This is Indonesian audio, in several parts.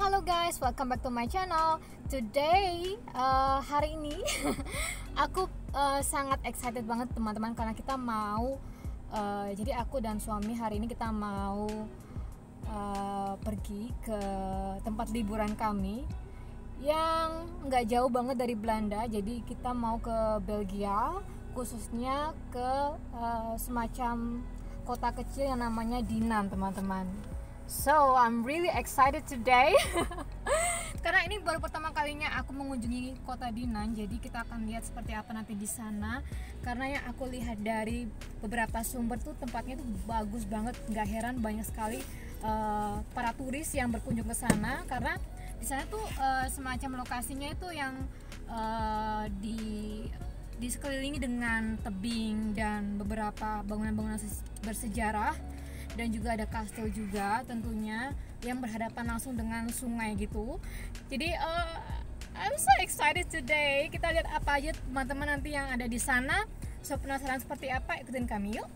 Halo guys, welcome back to my channel. Today, hari ini aku sangat excited banget teman-teman karena kita mau jadi aku dan suami hari ini kita mau pergi ke tempat liburan kami yang nggak jauh banget dari Belanda. Jadi kita mau ke Belgia, khususnya ke semacam kota kecil yang namanya Dinan, teman-teman. So I'm really excited today karena ini baru pertama kalinya aku mengunjungi kota Dinan. Jadi kita akan lihat seperti apa nanti di sana. Karena yang aku lihat dari beberapa sumber tuh tempatnya tuh bagus banget. Nggak heran banyak sekali para turis yang berkunjung ke sana. Karena di sana tuh semacam lokasinya itu yang di sekelilingi dengan tebing dan beberapa bangunan-bangunan bersejarah. Dan juga ada kastil juga tentunya yang berhadapan langsung dengan sungai gitu. Jadi I'm so excited today. Kita lihat apa aja teman-teman nanti yang ada di sana. So penasaran seperti apa? Ikutin kami yuk.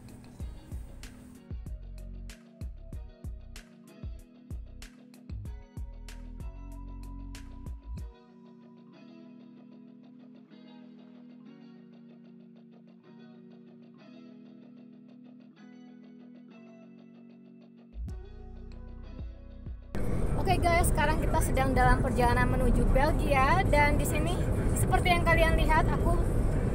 Oke guys, sekarang kita sedang dalam perjalanan menuju Belgia dan di sini seperti yang kalian lihat aku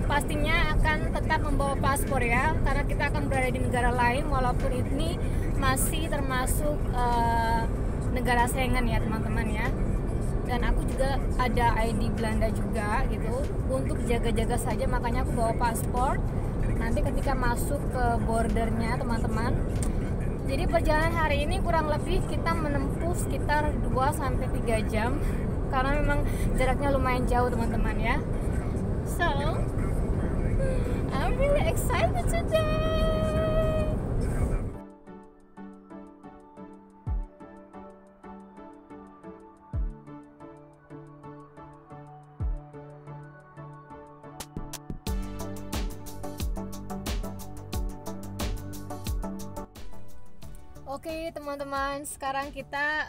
pastinya akan tetap membawa paspor ya, karena kita akan berada di negara lain walaupun ini masih termasuk negara Schengen ya teman-teman ya. Dan aku juga ada ID Belanda juga gitu untuk jaga-jaga saja, makanya aku bawa paspor nanti ketika masuk ke bordernya teman-teman. Jadi perjalanan hari ini kurang lebih kita menempuh sekitar 2-3 jam karena memang jaraknya lumayan jauh teman-teman ya. So, I'm really excited today. Oke teman-teman, sekarang kita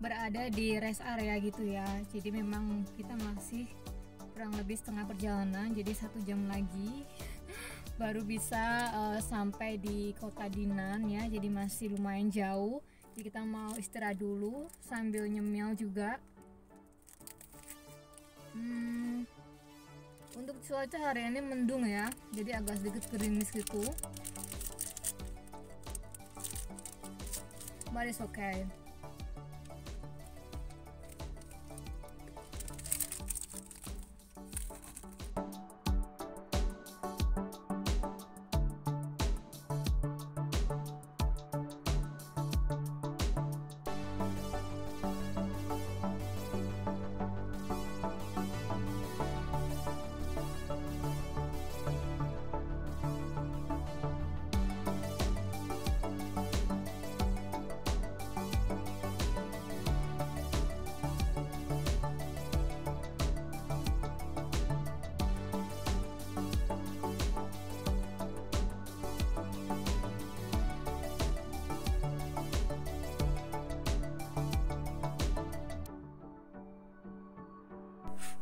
berada di rest area gitu ya. Jadi memang kita masih kurang lebih setengah perjalanan, jadi 1 jam lagi baru bisa sampai di kota Dinan ya. Jadi masih lumayan jauh. Jadi kita mau istirahat dulu sambil nyemil juga. Untuk cuaca hari ini mendung ya, jadi agak sedikit gerimis gitu. But it's okay.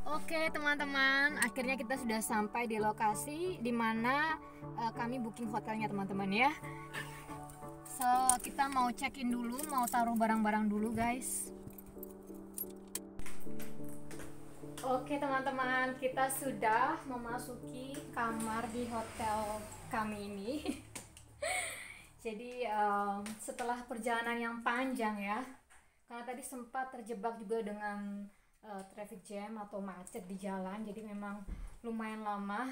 Oke teman-teman, akhirnya kita sudah sampai di lokasi dimana kami booking hotelnya teman-teman ya. So kita mau check-in dulu, mau taruh barang-barang dulu guys. Oke teman-teman, kita sudah memasuki kamar di hotel kami ini. Jadi setelah perjalanan yang panjang ya, karena tadi sempat terjebak juga dengan traffic jam atau macet di jalan, jadi memang lumayan lama.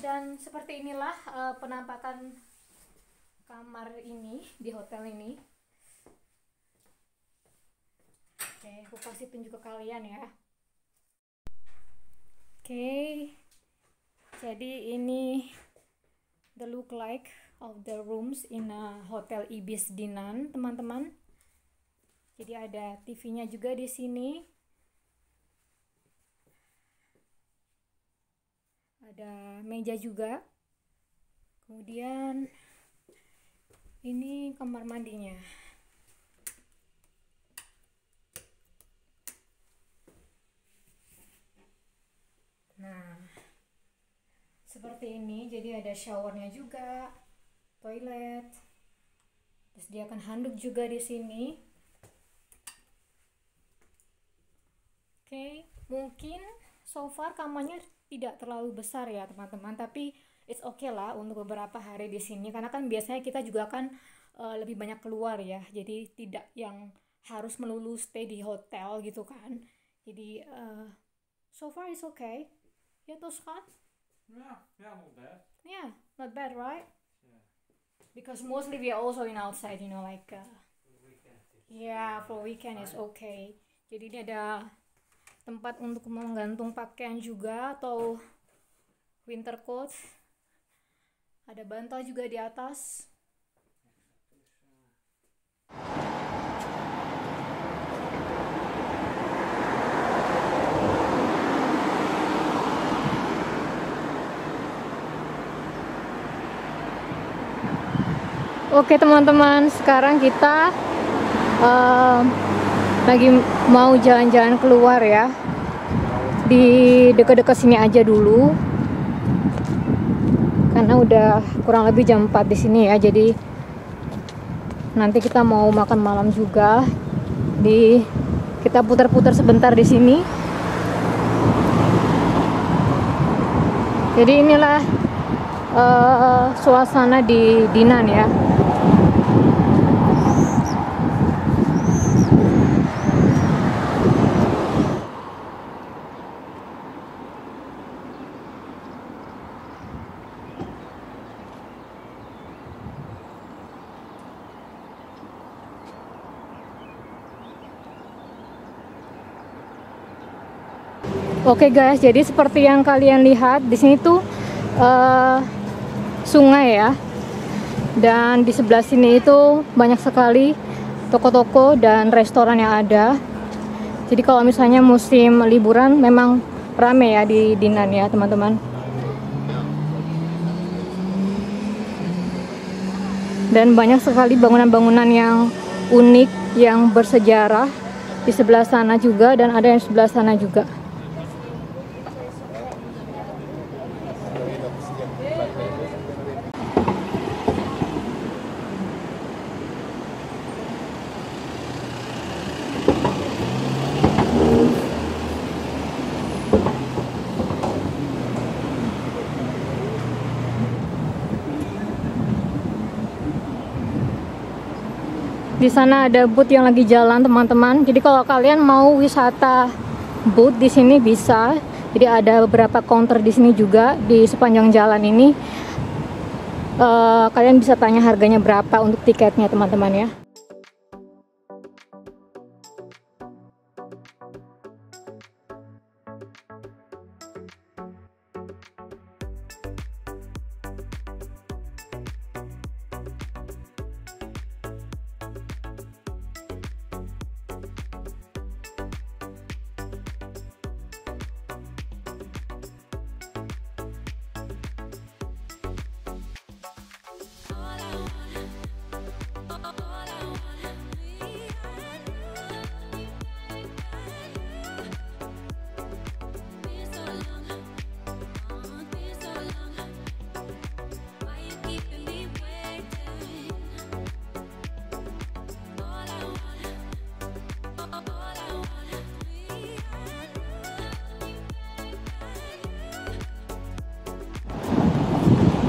Dan seperti inilah penampakan kamar ini di hotel ini. Oke, aku kasih tunjuk ke kalian ya. Oke, jadi ini the look like of the rooms in a hotel Ibis Dinan teman-teman. Jadi ada TV-nya juga di sini. Ada meja juga. Kemudian ini kamar mandinya. Nah, seperti ini. Jadi ada showernya juga, toilet, disediakan handuk juga di sini. Oke, mungkin so far kamarnya tidak terlalu besar ya teman-teman, tapi it's okay lah untuk beberapa hari di sini, karena kan biasanya kita juga kan lebih banyak keluar ya, jadi tidak yang harus melulu stay di hotel gitu kan. Jadi so far it's okay. Ya toh Scott? Yeah, not bad. Yeah, not bad, right? Yeah. Because mostly we are also in outside, you know, like Weekend. yeah, for weekend is okay. Jadi ini ada tempat untuk menggantung pakaian juga atau winter coat. Ada bantal juga di atas. Oke teman-teman, sekarang kita lagi mau jalan-jalan keluar ya, di dekat-dekat sini aja dulu karena udah kurang lebih jam 4 di sini ya. Jadi nanti kita mau makan malam juga, kita putar-putar sebentar di sini. Jadi inilah suasana di Dinan ya. Oke guys, jadi seperti yang kalian lihat di sini tuh sungai ya, dan di sebelah sini itu banyak sekali toko-toko dan restoran yang ada. Jadi kalau misalnya musim liburan memang rame ya di Dinan ya teman-teman. Dan banyak sekali bangunan-bangunan yang unik, yang bersejarah di sebelah sana juga, dan ada yang sebelah sana juga. Di sana ada boot yang lagi jalan teman-teman. Jadi kalau kalian mau wisata boot di sini bisa. Jadi ada beberapa counter di sini juga di sepanjang jalan ini. Kalian bisa tanya harganya berapa untuk tiketnya teman-teman ya.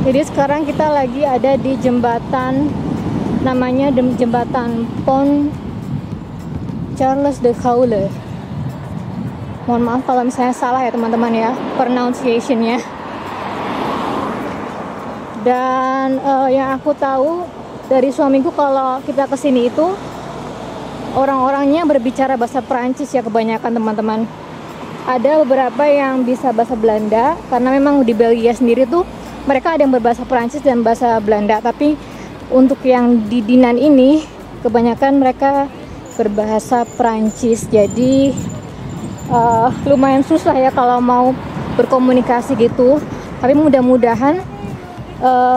Jadi sekarang kita lagi ada di jembatan, namanya jembatan Pont Charles de Gaulle. Mohon maaf kalau misalnya salah ya teman-teman ya pronunciation-nya. Dan yang aku tahu dari suamiku, kalau kita kesini itu orang-orangnya berbicara bahasa Perancis ya kebanyakan teman-teman. Ada beberapa yang bisa bahasa Belanda, karena memang di Belgia sendiri tuh mereka ada yang berbahasa Perancis dan bahasa Belanda, tapi untuk yang di Dinan ini kebanyakan mereka berbahasa Perancis. Jadi lumayan susah ya kalau mau berkomunikasi gitu. Tapi mudah-mudahan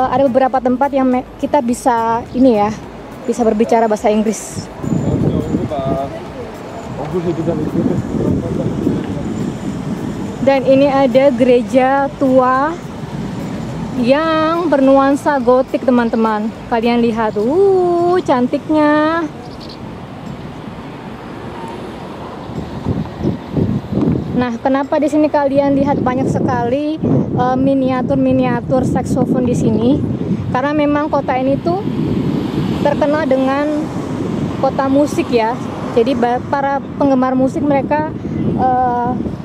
ada beberapa tempat yang kita bisa ini ya, bisa berbicara bahasa Inggris. Dan ini ada gereja tua yang bernuansa gotik, teman-teman. Kalian lihat, cantiknya. Nah, kenapa di sini kalian lihat banyak sekali miniatur-miniatur saksofon di sini? Karena memang kota ini tuh terkenal dengan kota musik ya. Jadi para penggemar musik mereka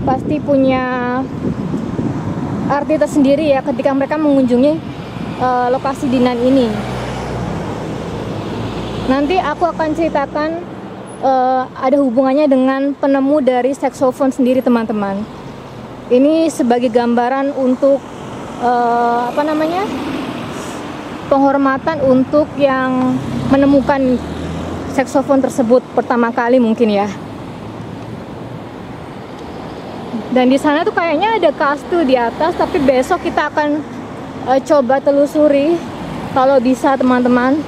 pasti punya arti tersendiri ya ketika mereka mengunjungi lokasi Dinan ini. Nanti aku akan ceritakan ada hubungannya dengan penemu dari saksofon sendiri, teman-teman. Ini sebagai gambaran untuk penghormatan untuk yang menemukan saksofon tersebut pertama kali mungkin ya. Dan di sana tuh kayaknya ada kastil di atas, tapi besok kita akan coba telusuri kalau bisa, teman-teman.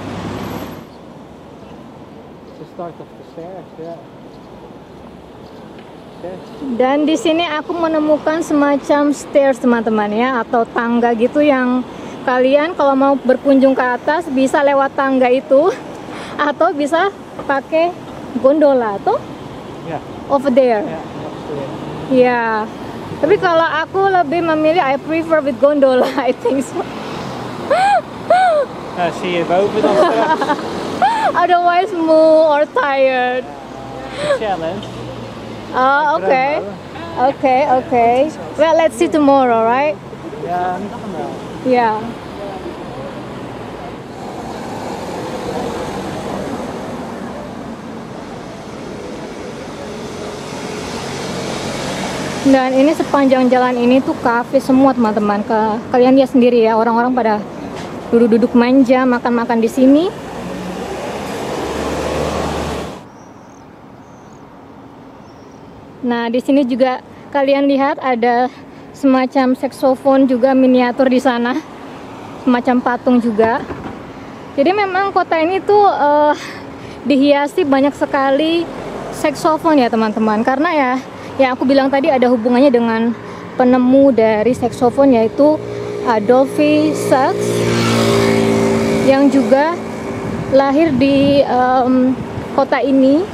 Dan di sini aku menemukan semacam stairs, teman-teman ya, atau tangga gitu yang kalian kalau mau berkunjung ke atas bisa lewat tangga itu atau bisa pakai gondola tuh. Over there. Ya. Tapi kalau aku lebih memilih, I prefer with gondola, I think so. See you boven of steps. Otherwise moo or tired. Challenge. Oh, okay. Okay. Well, let's see tomorrow, right? Ja, niet vandaag. Yeah. Dan ini sepanjang jalan ini tuh kafe semua, teman-teman. Kalian lihat sendiri ya, orang-orang pada duduk-duduk manja, makan-makan di sini. Nah, di sini juga kalian lihat ada semacam saksofon juga miniatur di sana, semacam patung juga. Jadi memang kota ini tuh dihiasi banyak sekali saksofon ya, teman-teman. Karena ya, yang aku bilang tadi ada hubungannya dengan penemu dari saksofon, yaitu Adolphe Sax, yang juga lahir di kota ini,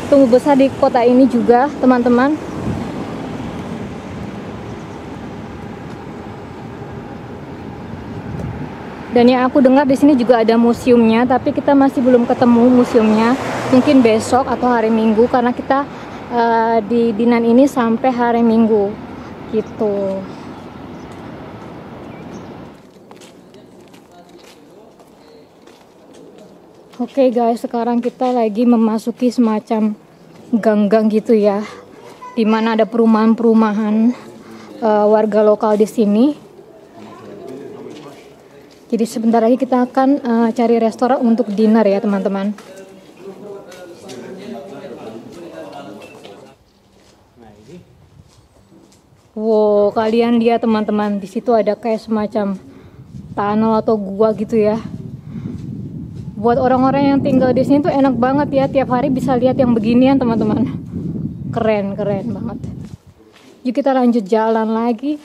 tumbuh besar di kota ini juga, teman-teman. Dan yang aku dengar di sini juga ada museumnya, tapi kita masih belum ketemu museumnya. Mungkin besok atau hari Minggu, karena kita di Dinan ini sampai hari Minggu gitu. Oke guys, sekarang kita lagi memasuki semacam gang-gang gitu ya, dimana ada perumahan-perumahan warga lokal di sini. Jadi sebentar lagi kita akan cari restoran untuk dinner ya, teman-teman. Wow, kalian lihat teman-teman, di situ ada kayak semacam tunnel atau gua gitu ya. Buat orang-orang yang tinggal di sini tuh enak banget ya, tiap hari bisa lihat yang beginian, teman-teman. Keren banget. Yuk kita lanjut jalan lagi.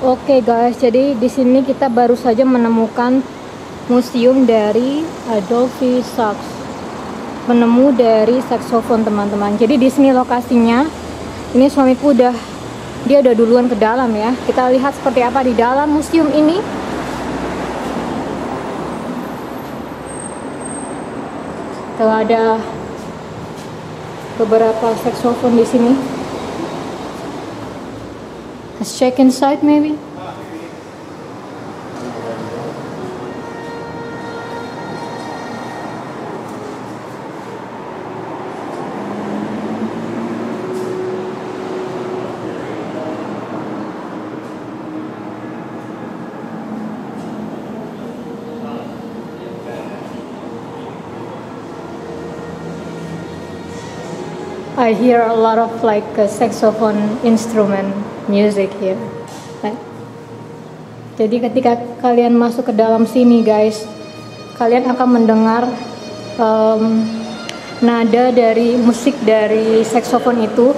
Oke guys, jadi di sini kita baru saja menemukan museum dari Adolphe Sax, penemu dari saksofon, teman-teman. Jadi di sini lokasinya. Ini suamiku dia udah duluan ke dalam ya. Kita lihat seperti apa di dalam museum ini. Kalau ada beberapa saksofon di sini. Let's check inside maybe. I hear a lot of like saxophone instrument music here. Like, jadi ketika kalian masuk ke dalam sini guys, kalian akan mendengar nada dari musik dari saxophone itu.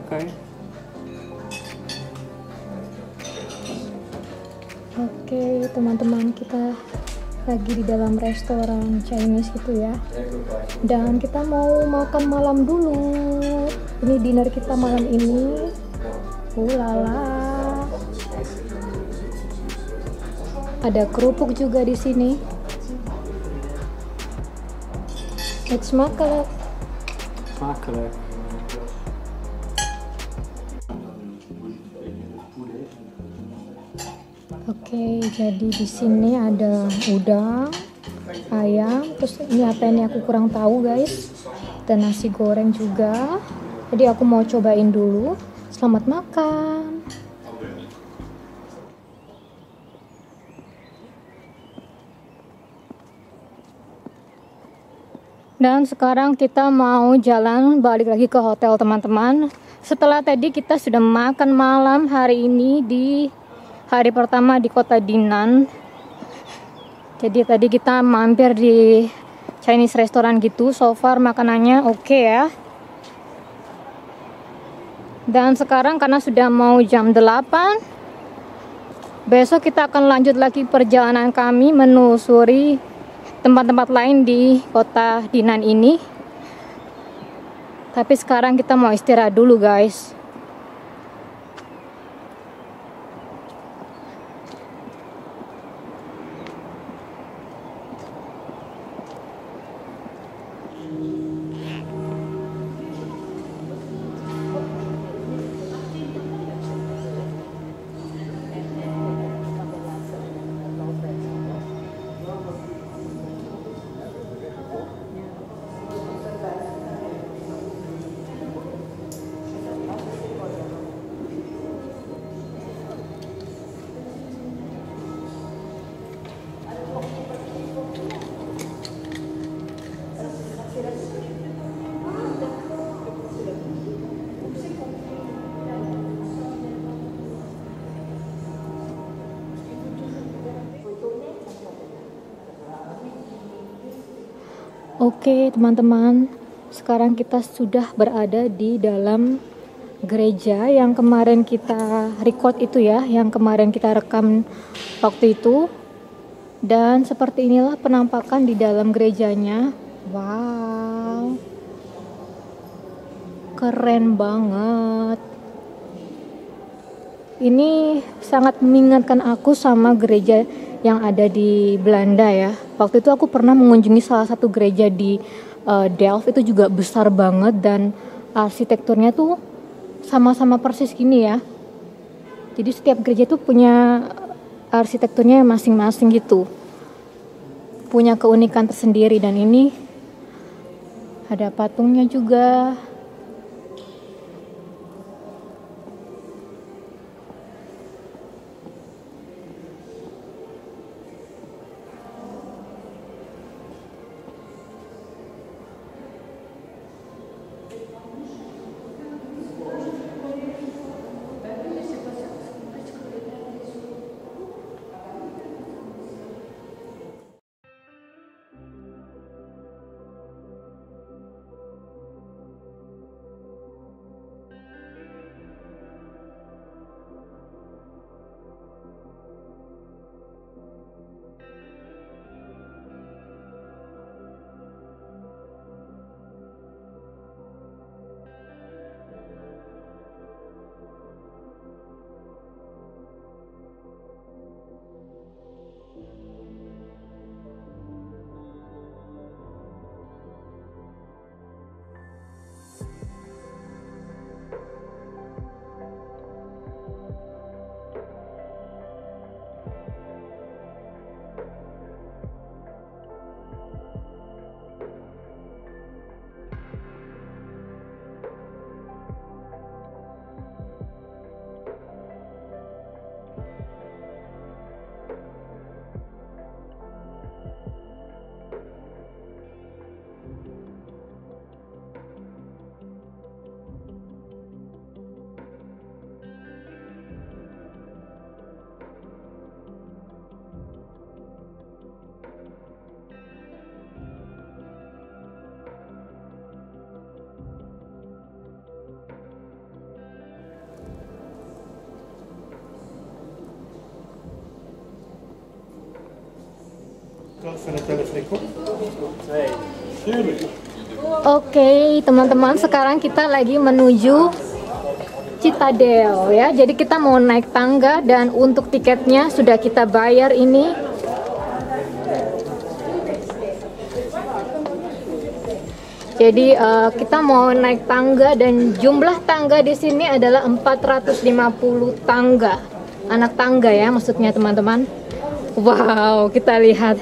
Okay. Oke, teman-teman, kita lagi di dalam restoran Chinese gitu ya. Dan kita mau makan malam dulu. Ini dinner kita malam ini. Lala. Ada kerupuk juga di sini. Let's makan. Smakelijk. Oke, jadi di sini ada udang, ayam, terus ini apa ini aku kurang tahu guys. Dan nasi goreng juga. Jadi aku mau cobain dulu. Selamat makan. Dan sekarang kita mau jalan balik lagi ke hotel teman-teman. Setelah tadi kita sudah makan malam hari ini di hari pertama di kota Dinan. Jadi tadi kita mampir di Chinese restoran gitu. So far makanannya oke ya. Dan sekarang karena sudah mau jam 8, besok kita akan lanjut lagi perjalanan kami menelusuri tempat-tempat lain di kota Dinan ini. Tapi sekarang kita mau istirahat dulu guys. Oke teman-teman, sekarang kita sudah berada di dalam gereja yang kemarin kita record itu ya, yang kemarin kita rekam waktu itu. Dan seperti inilah penampakan di dalam gerejanya. Wow. Keren banget. Ini sangat mengingatkan aku sama gereja yang ada di Belanda ya. Waktu itu aku pernah mengunjungi salah satu gereja di Delft, itu juga besar banget dan arsitekturnya tuh sama-sama persis gini ya. Jadi setiap gereja tuh punya arsitekturnya masing-masing gitu. Punya keunikan tersendiri dan ini ada patungnya juga. Oke, teman-teman, sekarang kita lagi menuju Citadel ya. Jadi kita mau naik tangga dan untuk tiketnya sudah kita bayar ini. Jadi kita mau naik tangga dan jumlah tangga di sini adalah 450 tangga. Anak tangga ya maksudnya, teman-teman. Wow, kita lihat.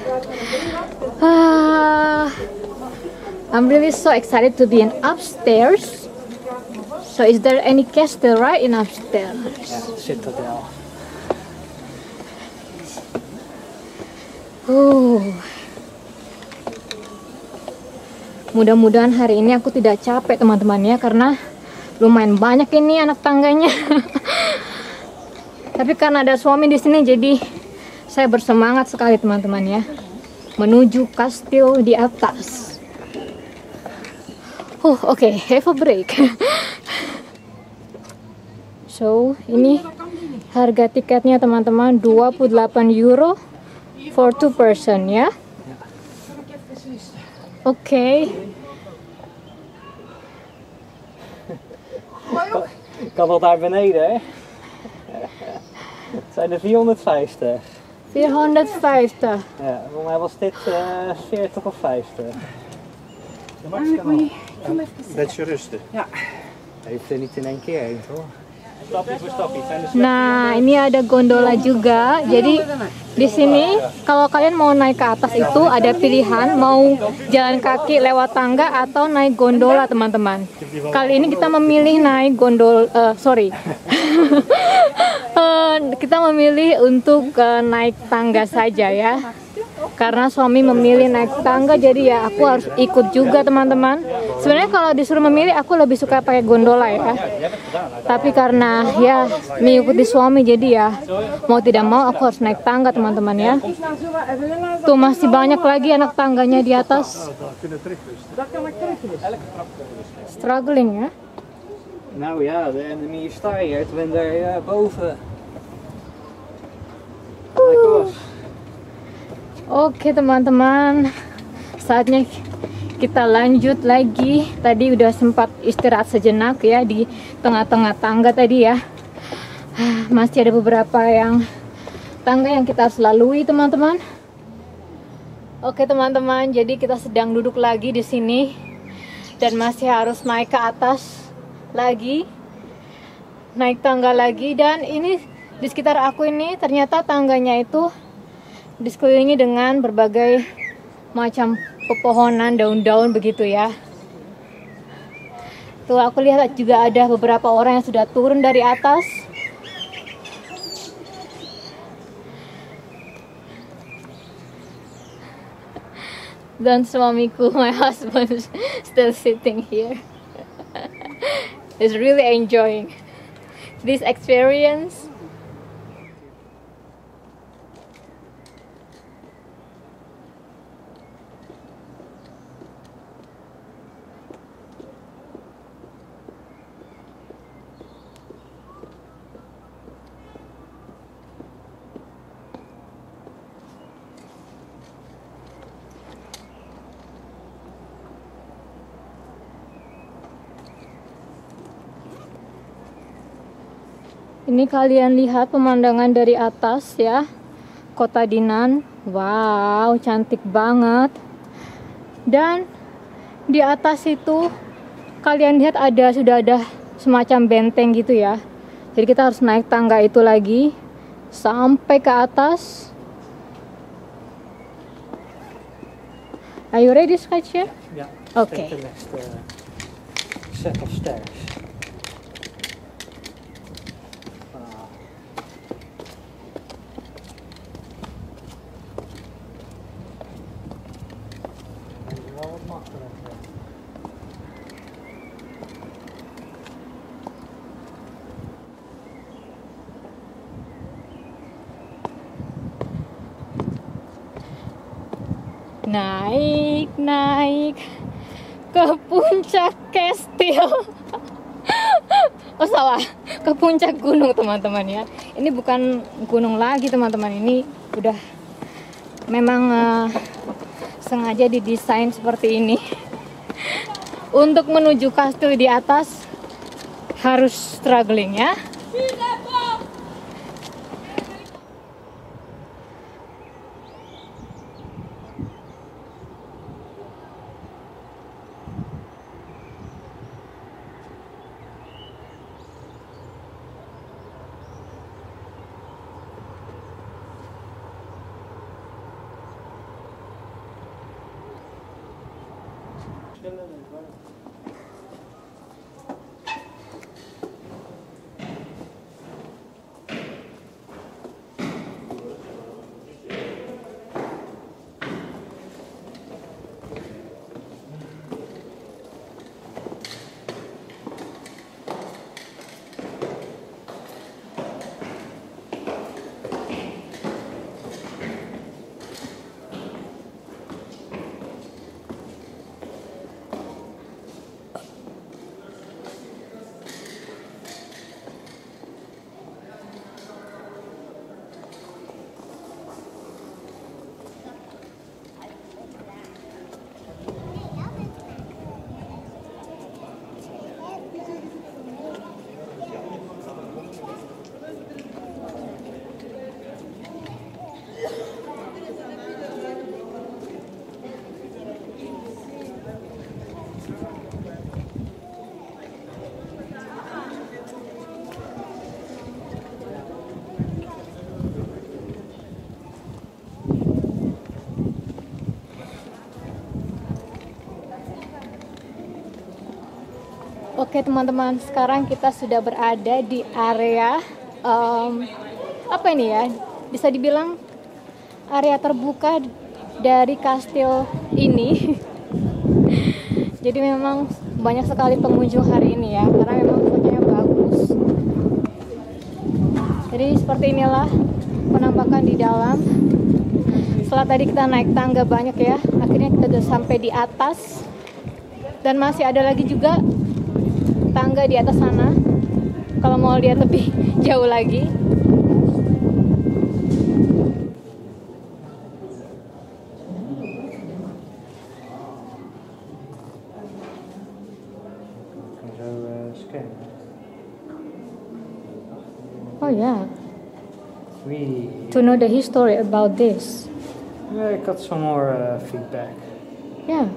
I'm really so excited to be in upstairs. So is there any castle right in upstairs? Ja, Citadel. Mudah-mudahan hari ini aku tidak capek, teman-teman ya, karena lumayan banyak ini anak tangganya. Tapi karena ada suami di sini, jadi saya bersemangat sekali, teman-teman ya, menuju kastil di atas. Oke, have a break. So, ini harga tiketnya, teman-teman, 28 euro for 2 person ya. Oke. Kan dat daar beneden, hè? Het zijn er 450. 450. Ja, volgens mij was dit 40 of 50. Beetje rustig. Ja. Heeft er niet in één keer heen, toch? Stapje voor stapje. Nah, ini ada gondola juga. Jadi di sini kalau kalian mau naik ke atas itu ada pilihan mau jalan kaki lewat tangga atau naik gondola, teman-teman. Kali ini kita memilih naik kita memilih untuk naik tangga saja ya. Karena suami memilih naik tangga, jadi ya aku harus ikut juga, teman-teman. Sebenarnya kalau disuruh memilih aku lebih suka pakai gondola ya. Tapi karena ya mengikuti suami, jadi ya mau tidak mau aku harus naik tangga, teman-teman ya. Tuh masih banyak lagi anak tangganya di atas. Struggling ya. Nou ja, en hier sta je, ik ben daar boven. Oke, teman-teman, saatnya kita lanjut lagi. Tadi udah sempat istirahat sejenak ya di tengah-tengah tangga tadi ya. Masih ada beberapa tangga yang kita harus lalui, teman-teman. Oke teman-teman, jadi kita sedang duduk lagi di sini dan masih harus naik ke atas lagi, naik tangga lagi. Dan ini di sekitar aku ini ternyata tangganya itu disekelilingi dengan berbagai macam pepohonan, daun-daun begitu ya. Tuh aku lihat juga ada beberapa orang yang sudah turun dari atas. Dan suamiku, my husband, still sitting here. He's really enjoying this experience. Ini kalian lihat pemandangan dari atas ya, kota Dinan. Wow, cantik banget. Dan di atas itu kalian lihat sudah ada semacam benteng gitu ya. Jadi kita harus naik tangga itu lagi sampai ke atas. Are you ready, Sketcher? Yeah. Okay. Take the next set of stairs. Naik ke puncak kastil. Oh salah, ke puncak gunung teman-teman ya. Ini bukan gunung lagi teman-teman, ini udah memang sengaja didesain seperti ini. Untuk menuju kastil di atas harus struggling ya. Oke teman-teman, sekarang kita sudah berada di area apa ini ya? Bisa dibilang area terbuka dari kastil ini. Jadi memang banyak sekali pengunjung hari ini ya, karena memang fotonya bagus. Jadi seperti inilah penampakan di dalam. Setelah tadi kita naik tangga banyak ya, akhirnya kita sudah sampai di atas. Dan masih ada lagi juga tangga di atas sana kalau mau lihat lebih jauh lagi. Oh yeah. We To know the history about this. I got some more feedback. Yeah.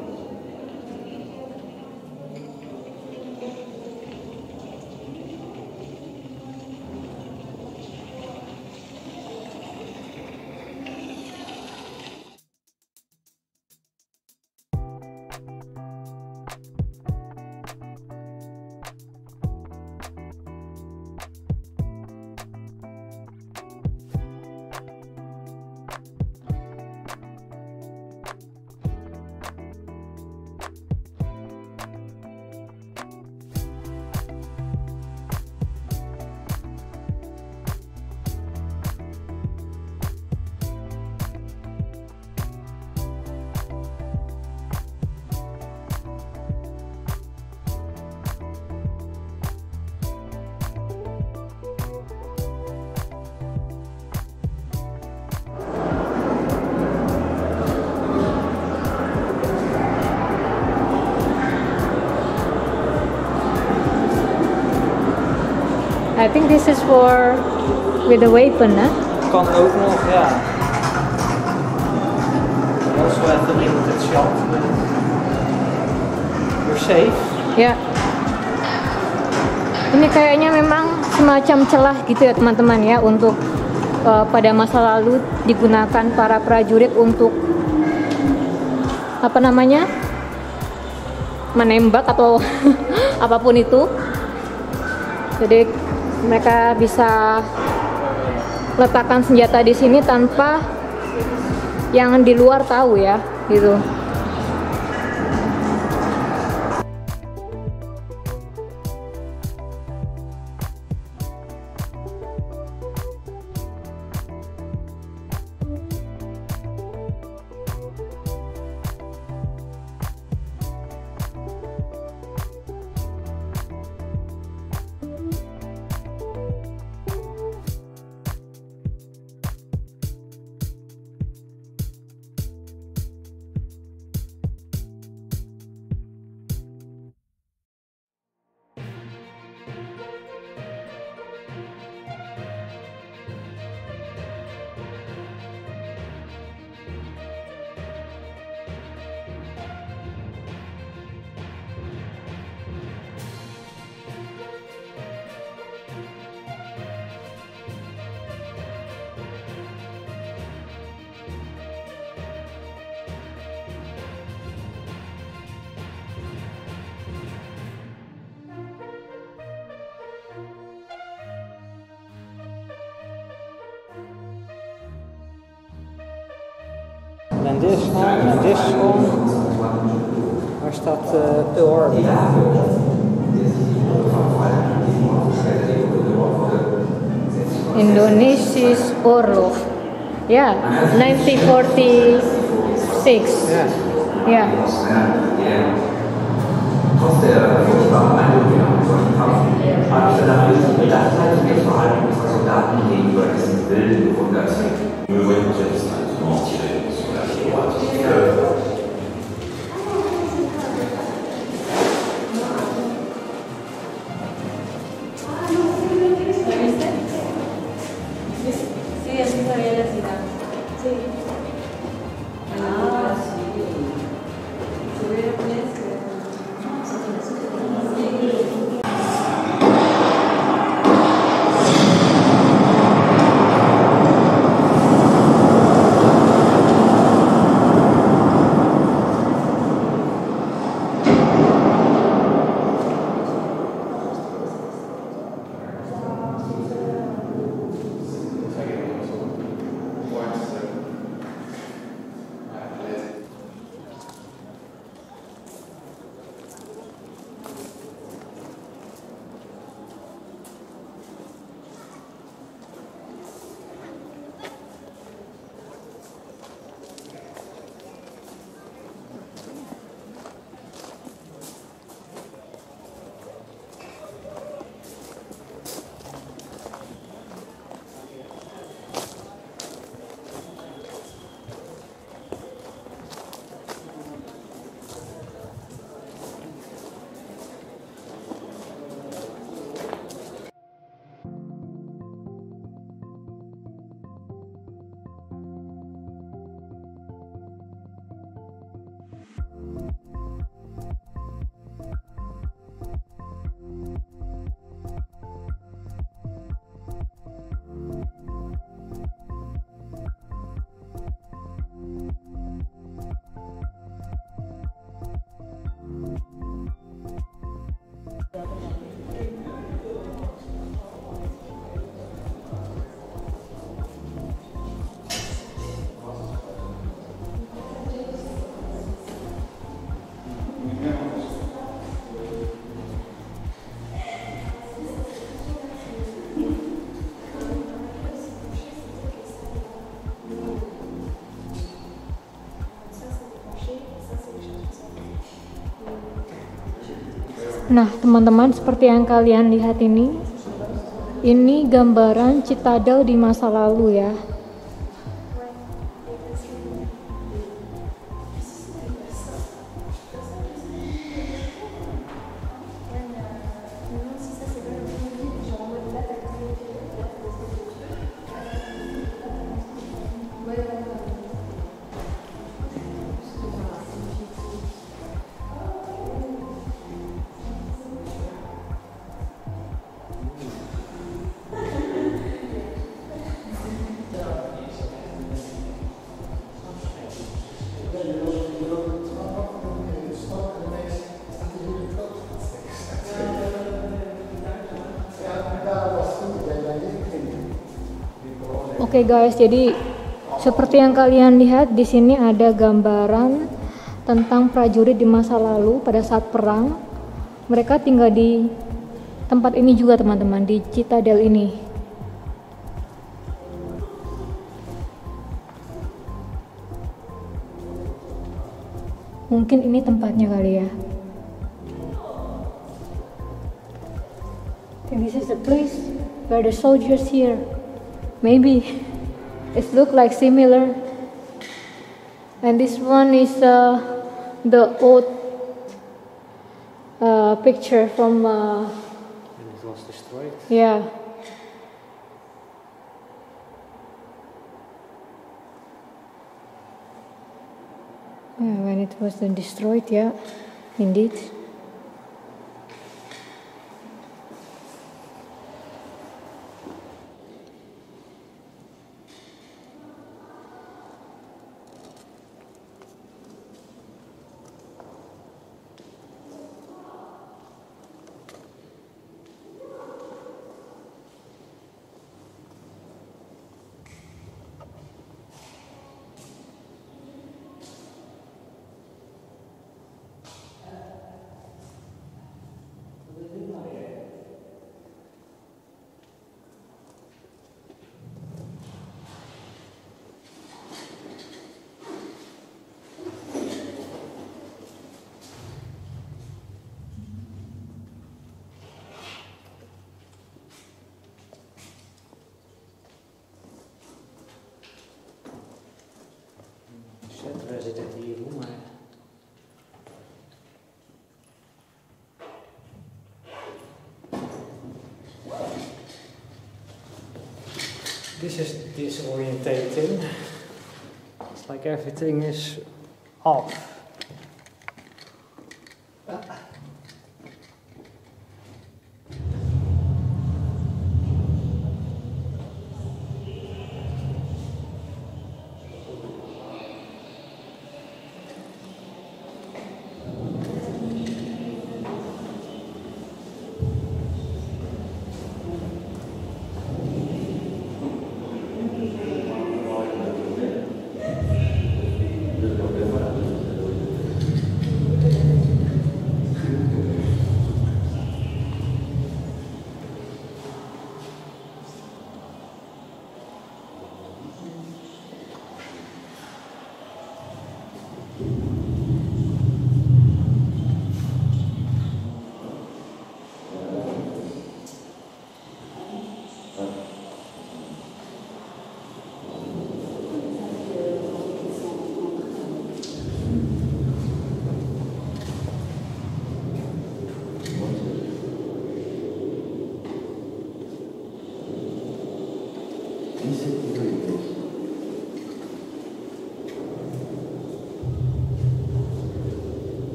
I think this is for with the weapon, huh? Kan ook nog, ja. Also have a limited shot. You're safe. Ya. Ini kayaknya memang semacam celah gitu ya teman-teman ya, untuk pada masa lalu digunakan para prajurit untuk apa namanya, menembak atau apapun itu. Jadi mereka bisa letakkan senjata di sini tanpa yang di luar tahu ya, gitu. En this one, waar staat Pearl Harbor? Indonesia's oorlog. Ja, 1946. Ja. Ja. Trotz der furchtbaren Eindrücke am solchen Kampf habe ich danach das gleichzeitige Verhalten unserer Soldaten gegenüber diesen wilden bewundert. Nah, teman-teman, seperti yang kalian lihat ini gambaran Citadel di masa lalu ya. Oke guys, jadi seperti yang kalian lihat di sini ada gambaran tentang prajurit di masa lalu pada saat perang. Mereka tinggal di tempat ini juga teman-teman, di Citadel ini. Mungkin ini tempatnya kali ya. And this is the place where the soldiers here. Maybe it look like similar. And this one is the old picture from And it was destroyed. yeah. Yeah, when it was destroyed, yeah, indeed. Resident di rumah ya. This is disorientating. It's like everything is off.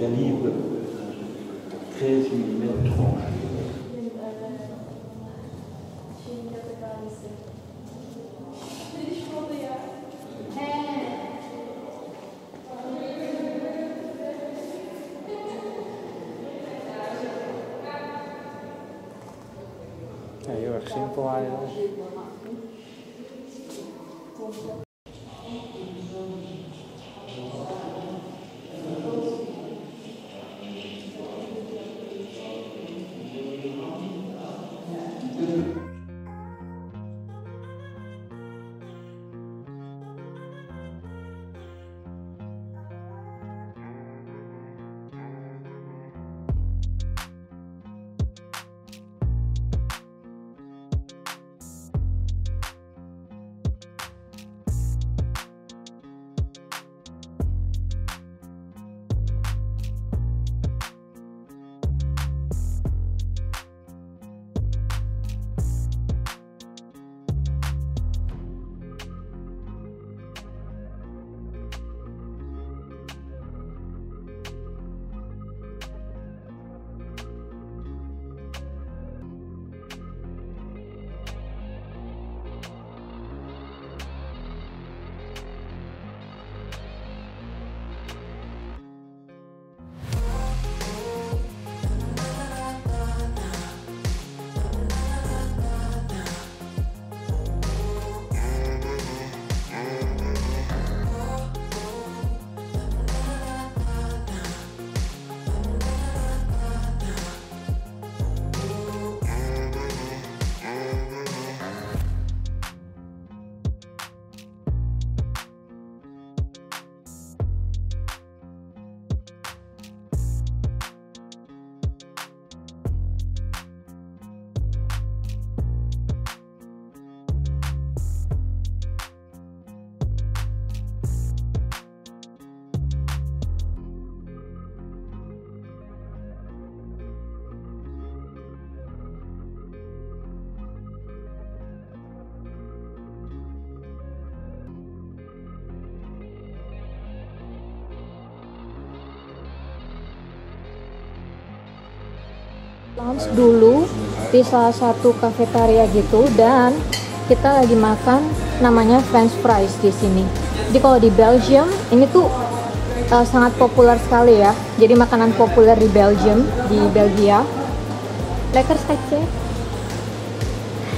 Calibre 13 mm tranche. Ja, heel erg simpel eigenlijk. lounge dulu di salah satu kafetaria gitu, dan kita lagi makan namanya French fries di sini. Jadi kalau di Belgium ini tuh sangat populer sekali ya. Jadi makanan populer di Belgium, di Belgia. Lekker steakje.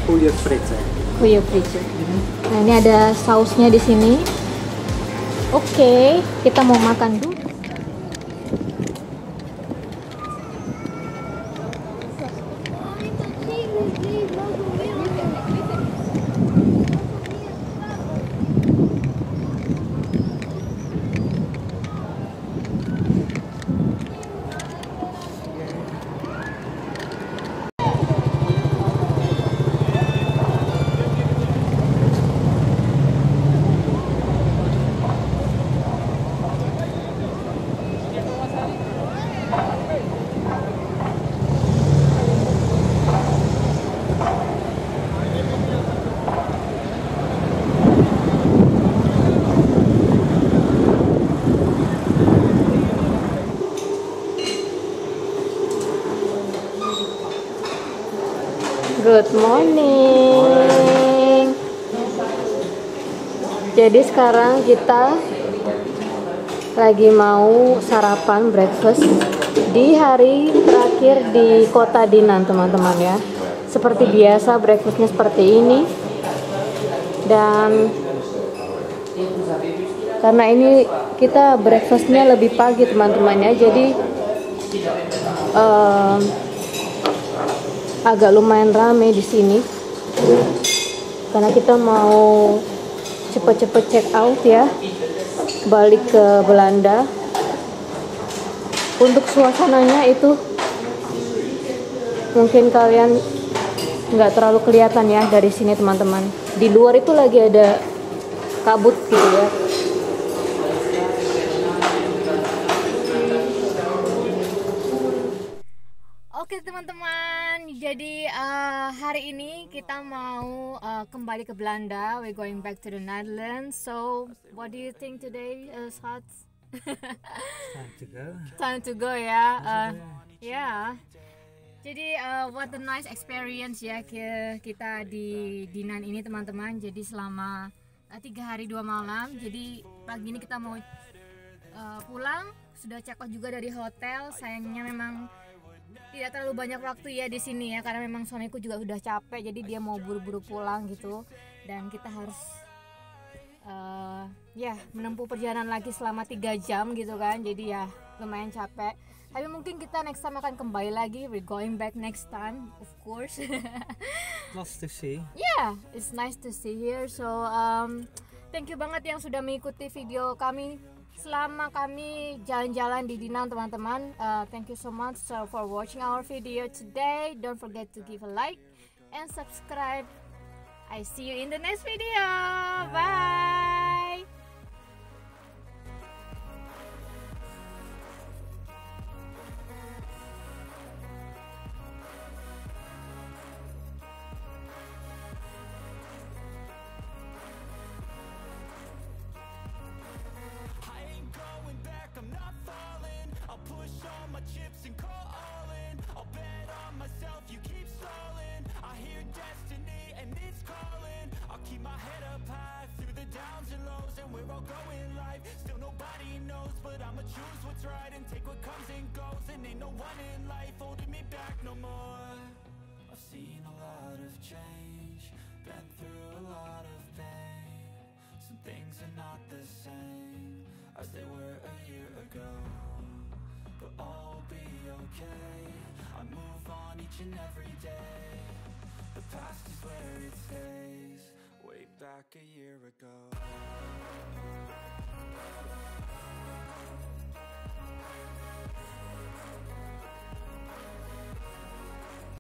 Goeie fritten. Goeie frietje. Nah, ini ada sausnya di sini. Oke, kita mau makan dulu. Good morning. Jadi sekarang kita lagi mau sarapan breakfast di hari terakhir di kota Dinan, teman-teman ya. Seperti biasa breakfastnya seperti ini. Dan karena ini kita breakfastnya lebih pagi, teman-teman ya. Jadi agak lumayan rame di sini karena kita mau cepet-cepet check out ya, balik ke Belanda. Untuk suasananya itu mungkin kalian nggak terlalu kelihatan ya dari sini, teman-teman. Di luar itu lagi ada kabut gitu ya. Oke teman-teman, jadi hari ini kita mau kembali ke Belanda. We're going back to the Netherlands. So, what do you think today, Schatz? Time to go. Time to go ya. Yeah. Jadi what a nice experience ya kita di Dinan ini, teman-teman. Jadi selama 3 hari 2 malam. Jadi pagi ini kita mau pulang. Sudah check out juga dari hotel. Sayangnya memang tidak terlalu banyak waktu ya di sini ya, karena memang suamiku juga udah capek, jadi dia mau buru-buru pulang gitu, dan kita harus ya menempuh perjalanan lagi selama 3 jam gitu kan, jadi ya lumayan capek. Tapi mungkin kita next time akan kembali lagi. We're going back next time, of course. Nice to see. Yeah, it's nice to see here. So thank you banget yang sudah mengikuti video kami selama kami jalan-jalan di Dinan, teman-teman. Thank you so much for watching our video today. Don't forget to give a like and subscribe. I see you in the next video. Bye. Choose what's right and take what comes and goes, and ain't no one in life holding me back no more. I've seen a lot of change, been through a lot of pain. Some things are not the same as they were a year ago, but all will be okay. I move on each and every day. The past is where it stays, way back a year ago.